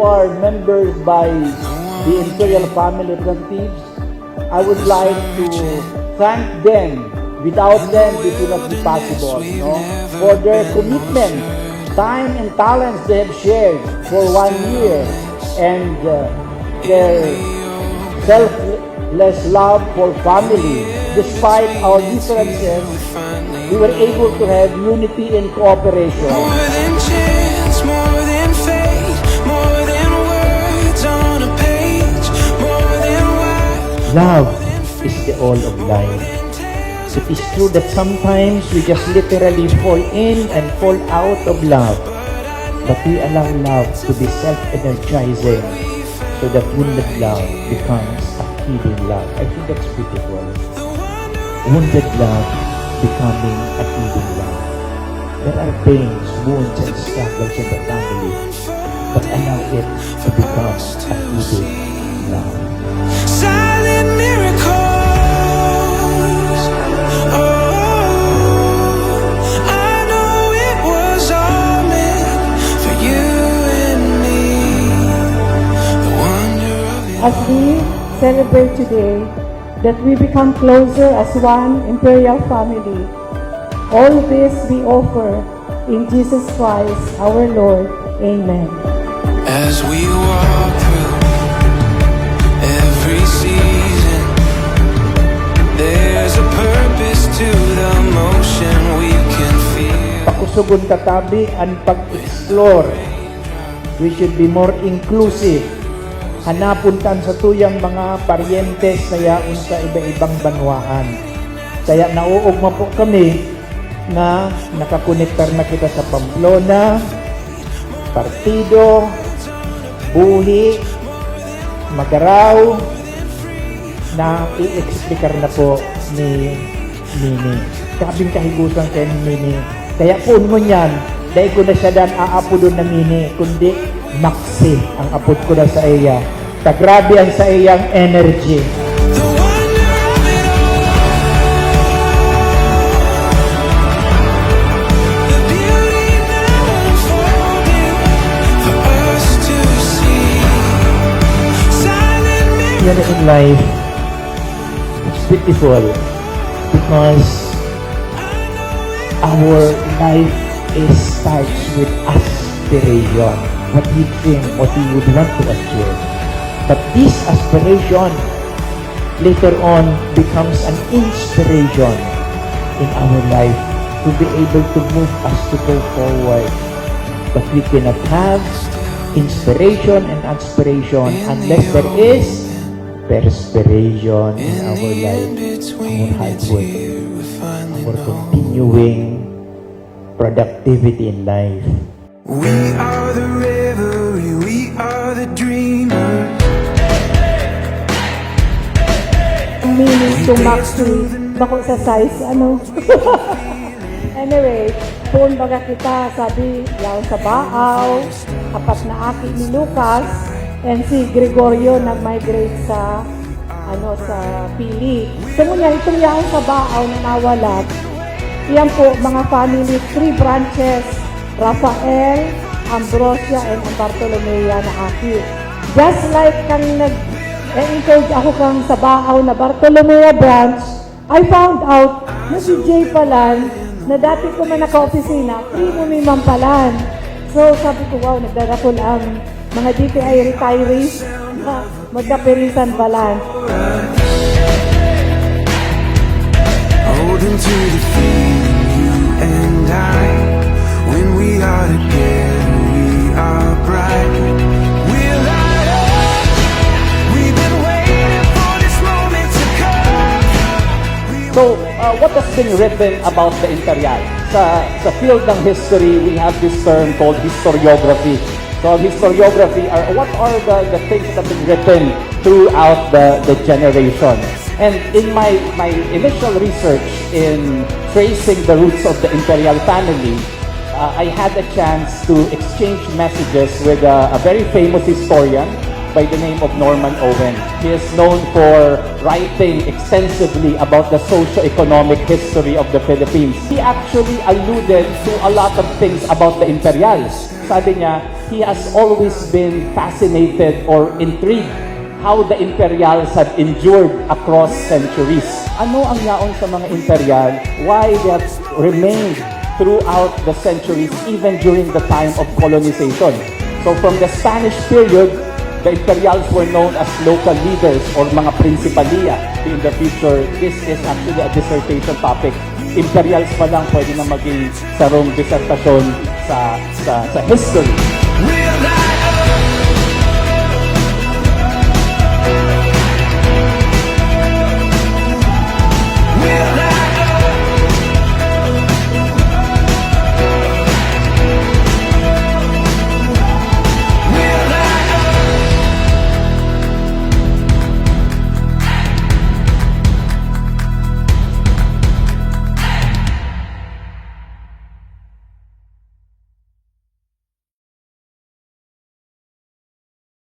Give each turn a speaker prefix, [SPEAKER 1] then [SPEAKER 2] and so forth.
[SPEAKER 1] are members by the imperial family representatives, I would like to thank them. Without them, this would not be possible, no? For their commitment, time and talents they have shared for 1 year, and their selfless love for family. Despite our differences, we were able to have unity and cooperation.
[SPEAKER 2] More than chance, more than fate, more than words on a page, more than words.
[SPEAKER 1] Love is the all of life. It is true that sometimes we just literally fall in and fall out of love, but we allow love to be self-energizing so that wounded love becomes a healing love. I think that's beautiful. Wounded love becoming a healing love. There are pains, wounds, and struggles in the family, but allow it to become a healing love.
[SPEAKER 2] Silent miracles. Oh, I know it was all meant for you and me. The wonder of it.
[SPEAKER 3] As we celebrate today, that we become closer as one imperial family. All this we offer in Jesus Christ, our Lord. Amen.
[SPEAKER 2] As we walk through every season, there's a purpose to the motion we can feel.
[SPEAKER 1] Pakusugon katabi ang pag-explore. We should be more inclusive. Hanapon tan sa tuyang mga paryentes na yaon sa iba-ibang banwaan. Kaya nauugma po kami na nakakonektar na kita sa Pamplona, Partido, Buhi, Magaraw, na i-explicar na po ni Nini. Kabing kahigusan kay Nini. Kaya kung mo yan, dahil ko na siya dan aapo doon na Nini, kundi Maxi ang apod ko na sa iya. Tagrabe ang sa iyang energy.
[SPEAKER 2] The wonder of it all. The beauty now unfolding for us to see. Silent
[SPEAKER 1] Yan in life, it's beautiful because our life starts with aspiration, what we dream, what we would want to achieve. But this aspiration later on becomes an inspiration in our life to be able to move us to go forward. But we cannot have inspiration and aspiration unless there is perspiration in our life, our hard work, our continuing productivity in life.
[SPEAKER 2] We are the revelry, we are the dreamer.
[SPEAKER 3] Meaning to Maxi, bako sa size, ano? Anyway, doon baga kita, sabi, yaw sa Baaw, apat na aki ni Lucas, and si Gregorio nag-migrate sa, sa Pili. So ngunyan, itong yaw sa Baaw na nawalat, yan po, mga family, 3 branches, Rafael, Ambrosia, and Bartolomea na aki. Just like kang nag-encourage ako kang sa Baaw na Bartolomea branch, I found out na si Jay Palan, na dati ko man naka-opisina, primo ni Ma'am Palan. So sabi ko, wow, nagdarakol ang mga DTI retirees na magkapirisan Palan.
[SPEAKER 2] Holding to the feeling, you and I. When we are together, we are bright. We'll light up. We've been waiting for this moment to come.
[SPEAKER 4] So, what has been written about the Imperial? Sa field ng history, we have this term called historiography. So, historiography are what are the things that have been written throughout the generation. And in my initial research in tracing the roots of the Imperial family, I had a chance to exchange messages with a very famous historian by the name of Norman Owen. He is known for writing extensively about the socio-economic history of the Philippines. He actually alluded to a lot of things about the Imperials. Sabi niya, he has always been fascinated or intrigued how the imperials had endured across centuries. Ano ang yaon sa mga imperial? Why they have remained throughout the centuries, even during the time of colonization. So from the Spanish period, the imperials were known as local leaders or mga principalia. In the future, this is actually a dissertation topic. Imperials pa lang pwede na maging sarong disertasyon sa history.